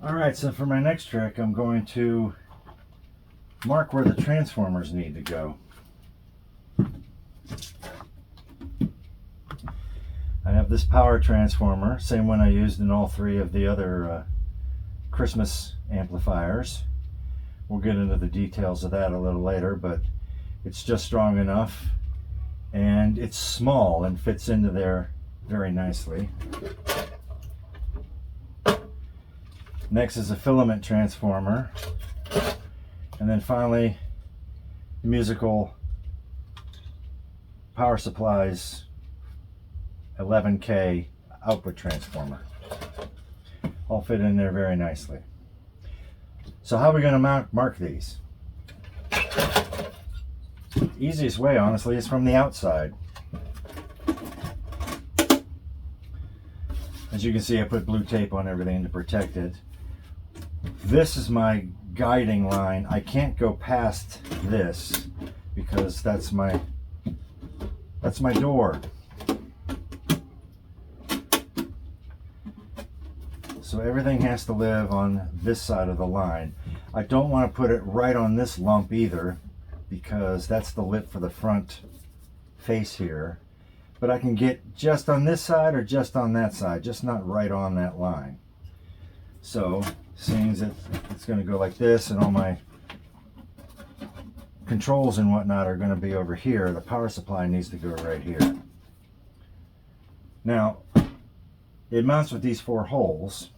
Alright, so for my next trick, I'm going to mark where the transformers need to go. I have this power transformer, same one I used in all three of the other Christmas amplifiers. We'll get into the details of that a little later, but it's just strong enough, and it's small and fits into there very nicely. Next is a filament transformer, and then finally the musical power supplies 11K output transformer. All fit in there very nicely. So how are we going to mark these? The easiest way, honestly, is from the outside. As you can see, I put blue tape on everything to protect it. This is my guiding line. I can't go past this because that's my door. So everything has to live on this side of the line. I don't want to put it right on this lump either, because that's the lip for the front face here. But I can get just on this side or just on that side, just not right on that line. So, seeing that it's going to go like this, and all my controls and whatnot are going to be over here, the power supply needs to go right here. Now, it mounts with these 4 holes,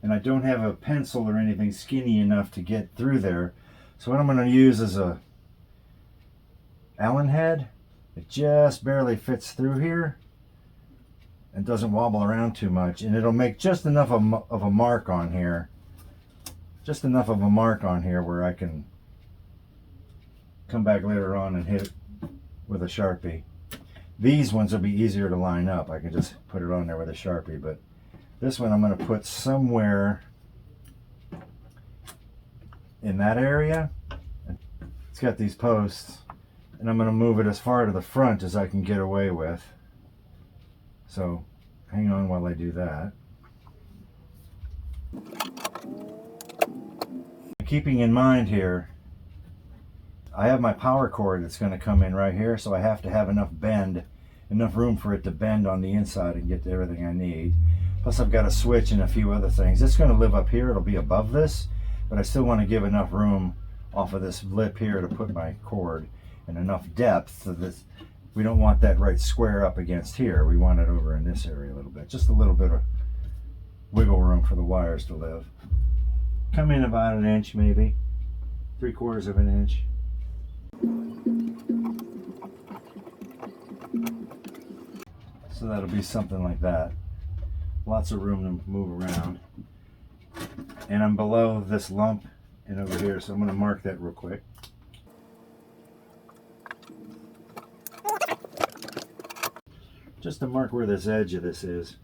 and I don't have a pencil or anything skinny enough to get through there. So what I'm going to use is a Allen head. It just barely fits through here and doesn't wobble around too much, and it'll make just enough of a mark on here, just enough of a mark on here where I can come back later on and hit it with a Sharpie. These ones will be easier to line up. I can just put it on there with a Sharpie, but this one I'm going to put somewhere in that area. It's got these posts, and I'm going to move it as far to the front as I can get away with. So hang on while I do that. Keeping in mind here, I have my power cord that's going to come in right here, so I have to have enough room for it to bend on the inside and get to everything I need. Plus I've got a switch and a few other things. It's going to live up here, it'll be above this, but I still want to give enough room off of this lip here to put my cord, and enough depth so that we don't want that right square up against here. We want it over in this area a little bit, just a little bit of wiggle room for the wires to live. Come in about 1 inch, maybe 3/4 of an inch. So that'll be something like that. Lots of room to move around. And I'm below this lump and over here, so I'm going to mark that real quick. Just to mark where this edge of this is.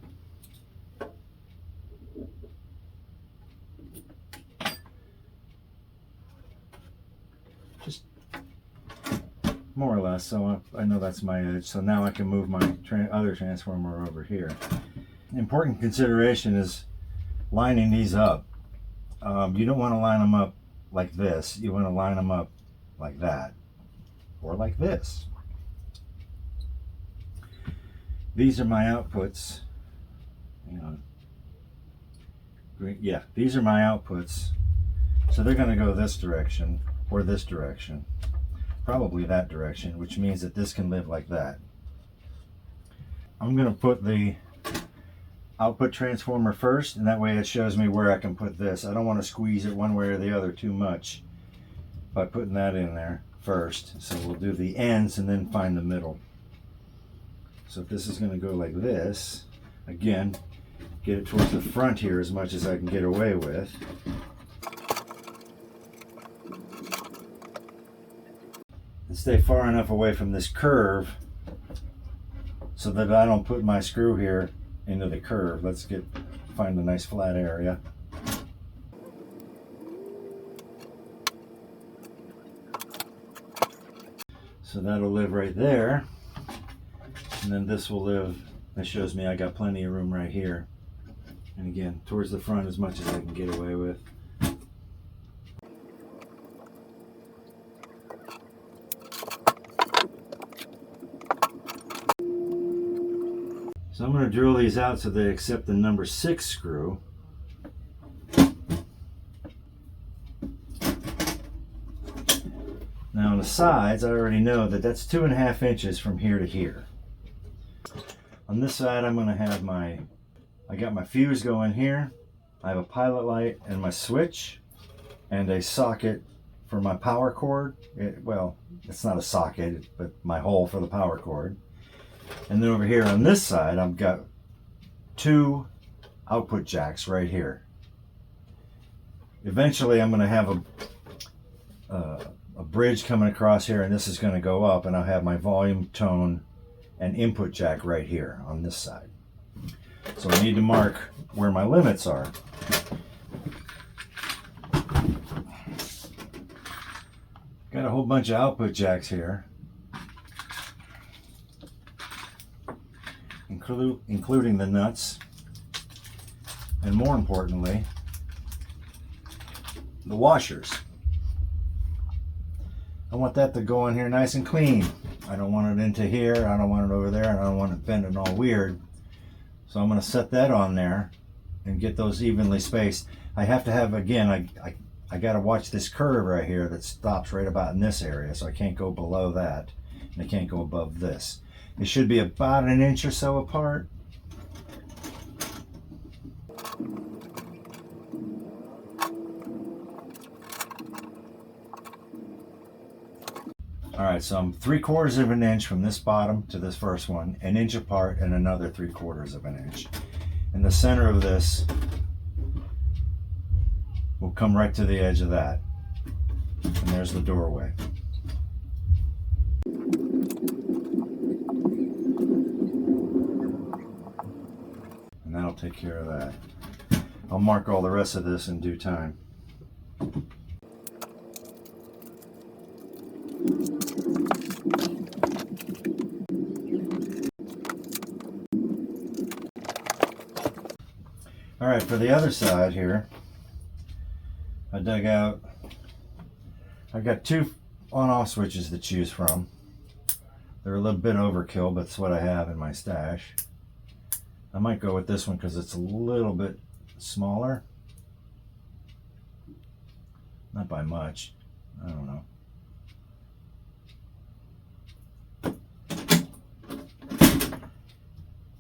Just more or less, so I know that's my edge. So now I can move my other transformer over here. Important consideration is lining these up. You don't want to line them up like this. You want to line them up like that, or like this. These are my outputs. Hang on. Yeah, these are my outputs. So they're going to go this direction or this direction. Probably that direction, which means that this can live like that. I'm going to put the output transformer first, and that way it shows me where I can put this. I don't want to squeeze it one way or the other too much by putting that in there first. So we'll do the ends and then find the middle. So if this is going to go like this, again, get it towards the front here as much as I can get away with. And stay far enough away from this curve so that I don't put my screw here into the curve. Let's find a nice flat area. So that'll live right there. And then this will live, that shows me I got plenty of room right here. And again, towards the front as much as I can get away with. So I'm going to drill these out so they accept the number 6 screw. Now on the sides, I already know that that's 2.5 inches from here to here. On this side, I'm going to have I got my fuse going here. I have a pilot light and my switch and a socket for my power cord. Well, it's not a socket, but my hole for the power cord. And then over here on this side, I've got 2 output jacks right here. Eventually, I'm going to have a bridge coming across here, and this is going to go up, and I'll have my volume, tone, and input jack right here on this side. So I need to mark where my limits are. Got a whole bunch of output jacks here, including the nuts, and more importantly, the washers. I want that to go in here nice and clean. I don't want it into here, I don't want it over there, and I don't want it bending all weird. So I'm going to set that on there and get those evenly spaced. I have to have, again, I got to watch this curve right here that stops right about in this area, so I can't go below that, and I can't go above this. It should be about 1 inch or so apart. All right, so I'm 3/4 of an inch from this bottom to this first one, 1 inch apart, and another 3/4 of an inch. And the center of this will come right to the edge of that. And there's the doorway. And that'll take care of that. I'll mark all the rest of this in due time. All right, for the other side here, I got 2 on-off switches to choose from. They're a little bit overkill, but it's what I have in my stash. I might go with this one because it's a little bit smaller. Not by much. I don't know.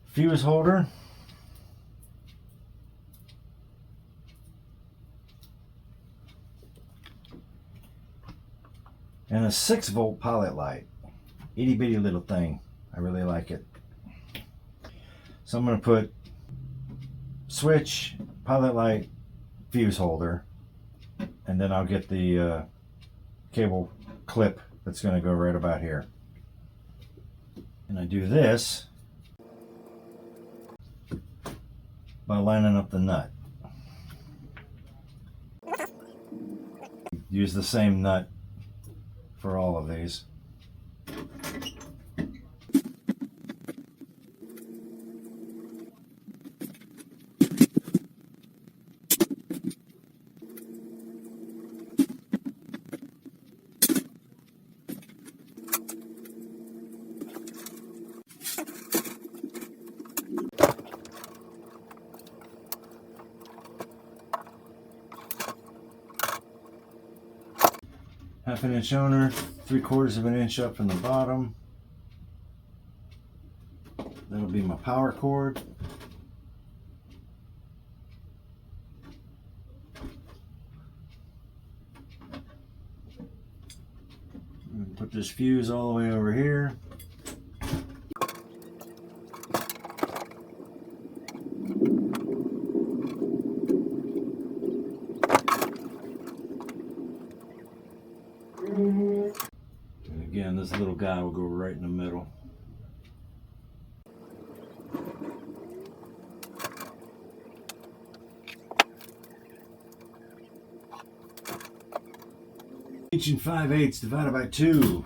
Fuse holder. And a 6-volt pilot light. Itty bitty little thing. I really like it. So I'm going to put switch, pilot light, fuse holder, and then I'll get the cable clip that's going to go right about here. And I do this by lining up the nut. Use the same nut for all of these. Half an inch owner, 3/4 of an inch up from the bottom. That'll be my power cord. Put this fuse all the way over here. And again, this little guy will go right in the middle. Inch and 5/8 divided by 2.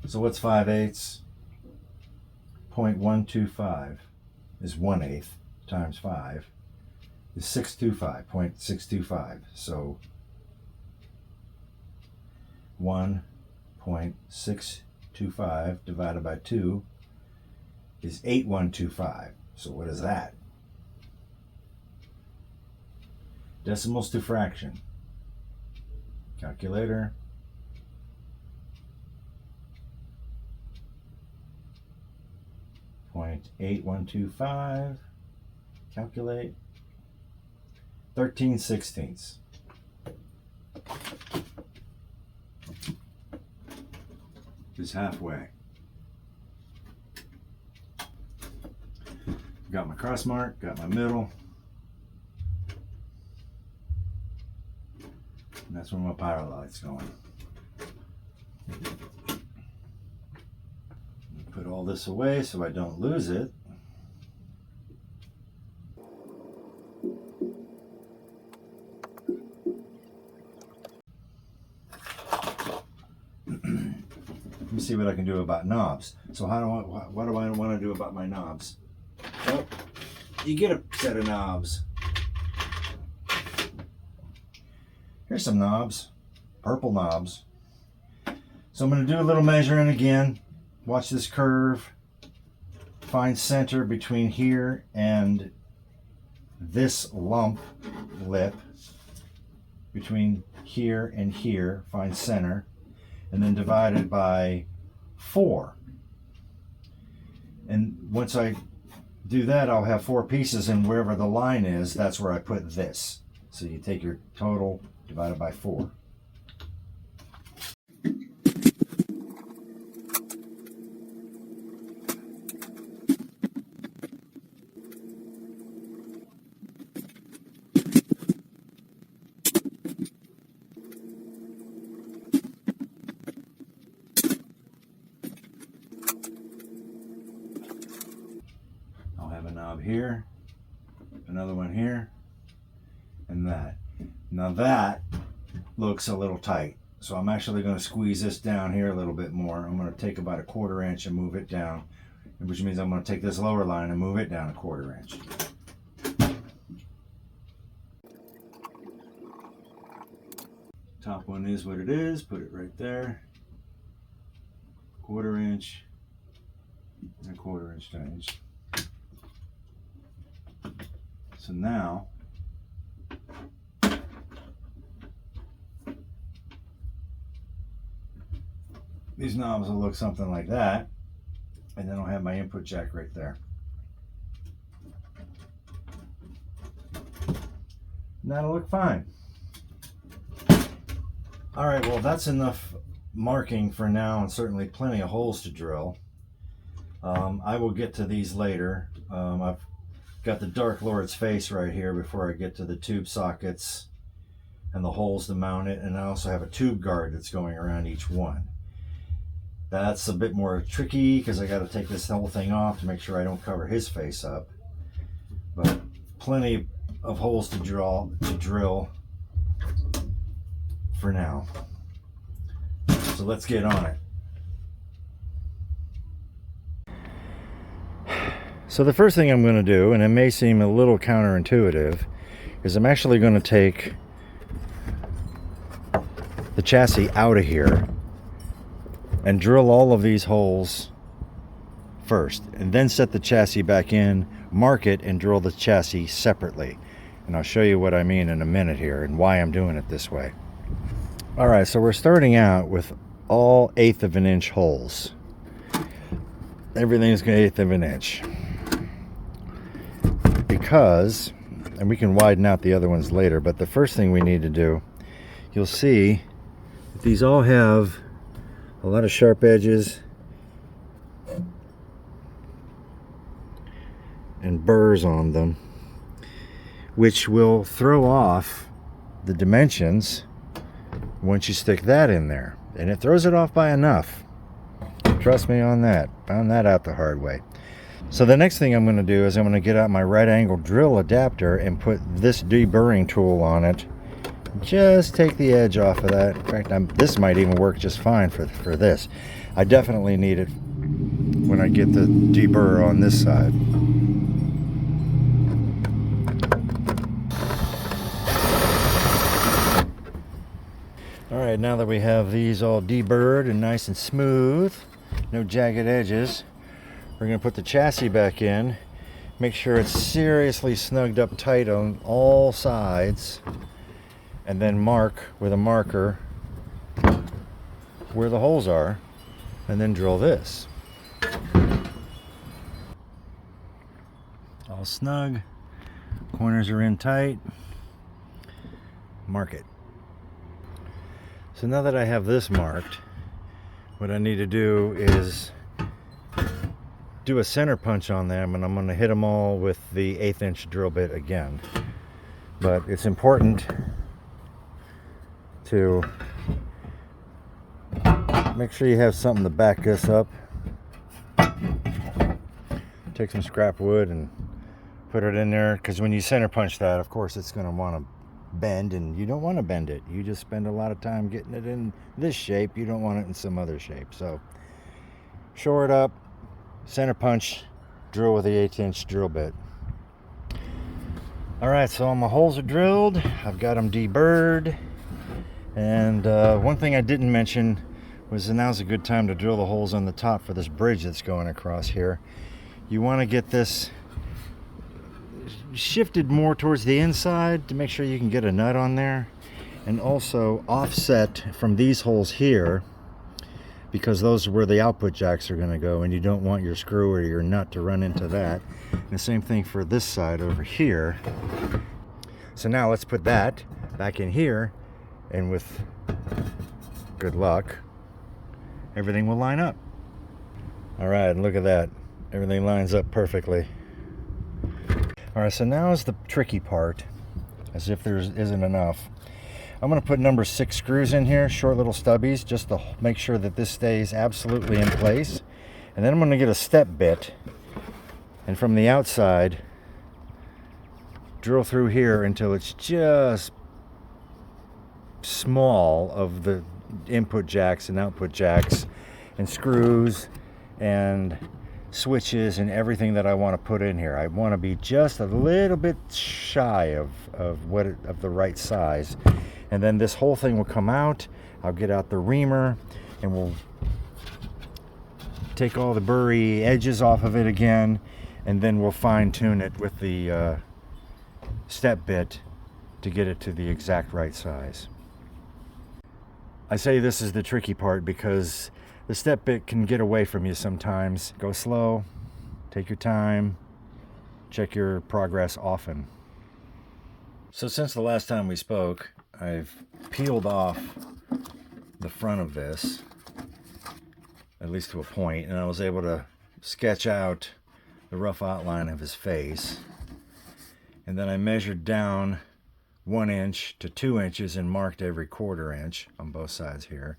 So what's 5/8? 0.125 is 1/8 times 5 is 625.625. So 1.625 divided by 2 is 8125. So what is that? Decimals to fraction. Calculator. .8125. Calculate. 13/16. Is halfway. Got my cross mark, got my middle. And that's where my power light's going. Put all this away so I don't lose it. Let me see what I can do about knobs. So what do I want to do about my knobs? Well, you get a set of knobs. Here's some knobs, purple knobs. So I'm going to do a little measuring again. Watch this curve. Find center between here and this lump lip. Between here and here, find center. And then divide it by 4. And once I do that, I'll have 4 pieces, and wherever the line is, that's where I put this. So you take your total divided by 4. I'll have a knob here, another one here, and that. Now that looks a little tight, so I'm actually going to squeeze this down here a little bit more. I'm going to take about a 1/4 inch and move it down, which means I'm going to take this lower line and move it down a 1/4 inch. Top one is what it is, put it right there. 1/4 inch and a 1/4 inch change. So now these knobs will look something like that, and then I'll have my input jack right there. And that'll look fine. All right, well, that's enough marking for now, and certainly plenty of holes to drill. I will get to these later. I've got the Dark Lord's face right here before I get to the tube sockets and the holes to mount it, and I also have a tube guard that's going around each one. That's a bit more tricky because I got to take this whole thing off to make sure I don't cover his face up. But plenty of holes to drill for now. So let's get on it. So the first thing I'm going to do, and it may seem a little counterintuitive, is I'm actually going to take the chassis out of here and drill all of these holes first, and then set the chassis back in, mark it, and drill the chassis separately. And I'll show you what I mean in a minute here and why I'm doing it this way. Alright, so we're starting out with all 1/8 of an inch holes. Everything's 1/8 of an inch. Because, and we can widen out the other ones later, but the first thing we need to do, you'll see that these all have a lot of sharp edges and burrs on them, which will throw off the dimensions once you stick that in there. And it throws it off by enough. Trust me on that. Found that out the hard way. So the next thing I'm going to do is I'm going to get out my right angle drill adapter and put this deburring tool on it. Just take the edge off of that. In fact, this might even work just fine for this. I definitely need it when I get the deburr on this side. All right, now that we have these all deburred and nice and smooth, no jagged edges, we're going to put the chassis back in, make sure it's seriously snugged up tight on all sides, and then mark with a marker where the holes are, and then drill this. All snug, corners are in tight, mark it. So now that I have this marked, what I need to do is do a center punch on them, and I'm going to hit them all with the 1/8 inch drill bit again. But it's important to make sure you have something to back this up. Take some scrap wood and put it in there, because when you center punch that, of course it's going to want to bend, and you don't want to bend it. You just spend a lot of time getting it in this shape. You don't want it in some other shape. So shore it up, center punch, drill with the 1/8 inch drill bit. All right, so all my holes are drilled. I've got them deburred. And one thing I didn't mention was that now's a good time to drill the holes on the top for this bridge that's going across here. You want to get this shifted more towards the inside to make sure you can get a nut on there, and also offset from these holes here, because those are where the output jacks are going to go, and you don't want your screw or your nut to run into that. And the same thing for this side over here. So now let's put that back in here, and with good luck, everything will line up. All right, look at that. Everything lines up perfectly. All right, so now is the tricky part, as if there isn't enough. I'm going to put number 6 screws in here, short little stubbies, just to make sure that this stays absolutely in place. And then I'm going to get a step bit, and from the outside, drill through here until it's just small of the input jacks and output jacks and screws and switches and everything that I want to put in here. I want to be just a little bit shy of the right size, and then this whole thing will come out. I'll get out the reamer and we'll take all the burry edges off of it again, and then we'll fine tune it with the step bit to get it to the exact right size. I say this is the tricky part because the step bit can get away from you sometimes. Go slow, take your time, check your progress often. So since the last time we spoke, I've peeled off the front of this, at least to a point, and I was able to sketch out the rough outline of his face. And then I measured down 1 inch to 2 inches and marked every 1/4 inch on both sides here.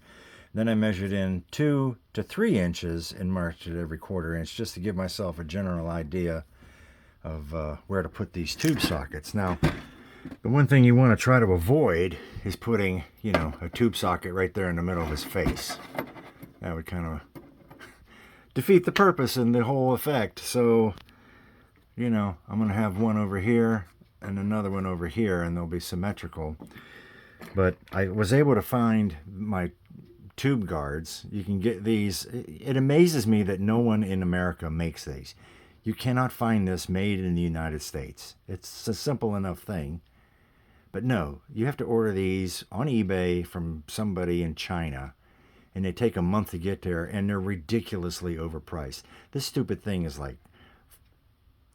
Then I measured in 2 to 3 inches and marked it every 1/4 inch, just to give myself a general idea of where to put these tube sockets. Now, the one thing you want to try to avoid is putting, a tube socket right there in the middle of his face. That would kind of defeat the purpose and the whole effect. So, I'm going to have one over here and another one over here, and they'll be symmetrical. But I was able to find my tube guards. You can get these. It amazes me that no one in America makes these. You cannot find this made in the United States. It's a simple enough thing. But no, you have to order these on eBay from somebody in China, and they take a month to get there, and they're ridiculously overpriced. This stupid thing is like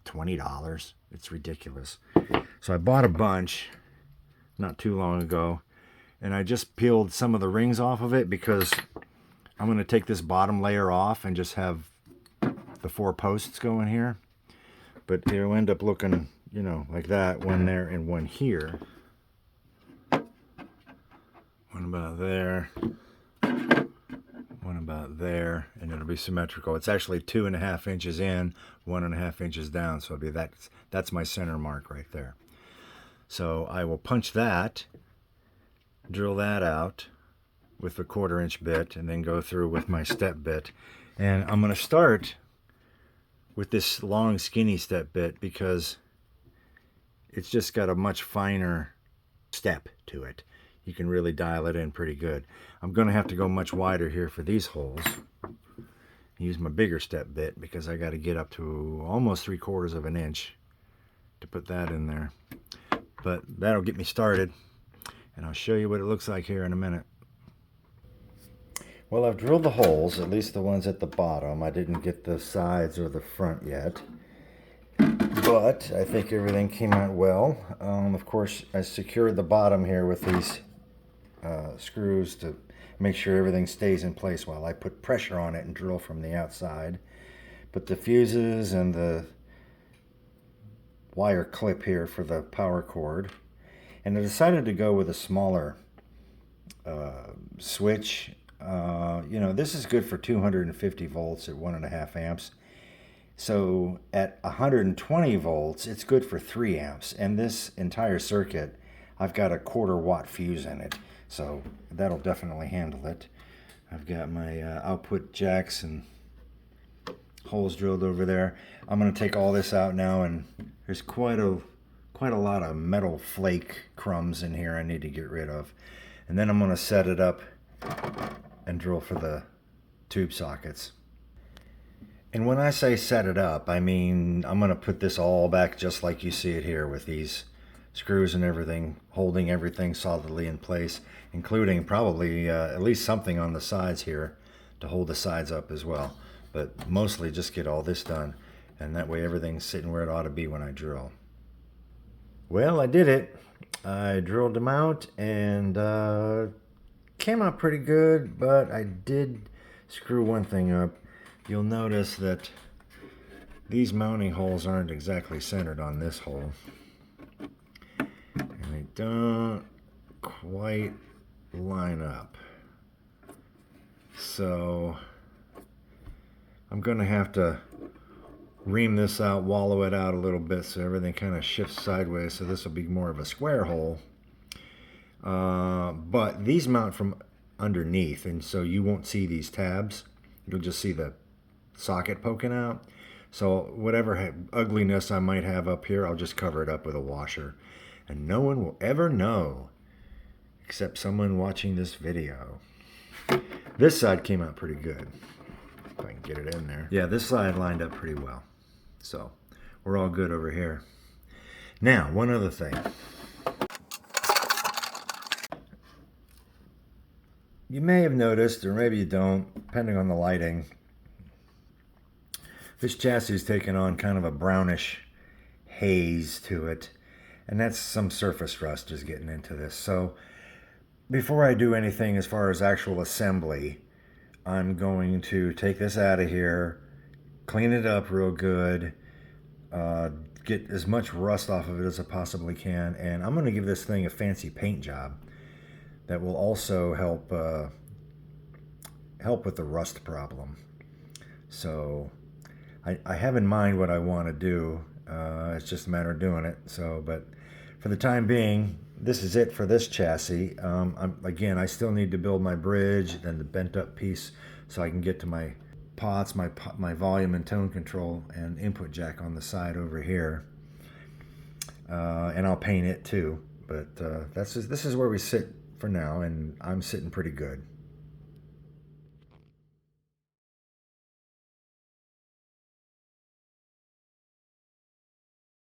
$20. It's ridiculous. So I bought a bunch not too long ago, and I just peeled some of the rings off of it because I'm going to take this bottom layer off and just have the 4 posts going here. But it'll end up looking, like that, one there and one here. One about there. One about there, and it'll be symmetrical. It's actually 2.5 inches in, 1.5 inches down, so it'll be that's my center mark right there. So I will punch that, drill that out with the 1/4 inch bit, and then go through with my step bit. And I'm going to start with this long skinny step bit because it's just got a much finer step to it. you can really dial it in pretty good. I'm going to have to go much wider here for these holes. Use my bigger step bit because I got to get up to almost 3/4 of an inch to put that in there. But that'll get me started, and I'll show you what it looks like here in a minute. Well, I've drilled the holes, at least the ones at the bottom. I didn't get the sides or the front yet, but I think everything came out well. Of course, I secured the bottom here with these screws to make sure everything stays in place while I put pressure on it and drill from the outside. But the fuses and the wire clip here for the power cord. And I decided to go with a smaller switch. You know, this is good for 250 volts at 1.5 amps. So at 120 volts, it's good for 3 amps. And this entire circuit, I've got a 1/4 watt fuse in it. So that'll definitely handle it. I've got my output jacks and holes drilled over there. I'm going to take all this out now, and there's quite a lot of metal flake crumbs in here I need to get rid of. And then I'm going to set it up and drill for the tube sockets. And when I say set it up, I mean I'm going to put this all back just like you see it here, with these screws and everything holding everything solidly in place, including probably at least something on the sides here to hold the sides up as well. But mostly just get all this done, and that way everything's sitting where it ought to be when I drill. Well, I did it. I drilled them out, and came out pretty good, but I did screw one thing up. You'll notice that these mounting holes aren't exactly centered on this hole, and they don't quite line up. So I'm going to have to ream this out, wallow it out a little bit so everything kind of shifts sideways, so this will be more of a square hole. But these mount from underneath, and so you won't see these tabs. You'll just see the socket poking out. So whatever ugliness I might have up here, I'll just cover it up with a washer, and no one will ever know except someone watching this video. This side came out pretty good. If I can get it in there. Yeah, this side lined up pretty well. So we're all good over here. Now, one other thing. You may have noticed, or maybe you don't, depending on the lighting, this chassis is taking on kind of a brownish haze to it. And that's some surface rust is getting into this. So before I do anything as far as actual assembly, I'm going to take this out of here, clean it up real good, get as much rust off of it as I possibly can, and I'm going to give this thing a fancy paint job that will also help with the rust problem. So I have in mind what I want to do. It's just a matter of doing it. So, but for the time being, this is it for this chassis. Again, I still need to build my bridge, then the bent up piece, so I can get to my pots, my volume and tone control and input jack on the side over here. And I'll paint it too. But this is where we sit for now, and I'm sitting pretty good.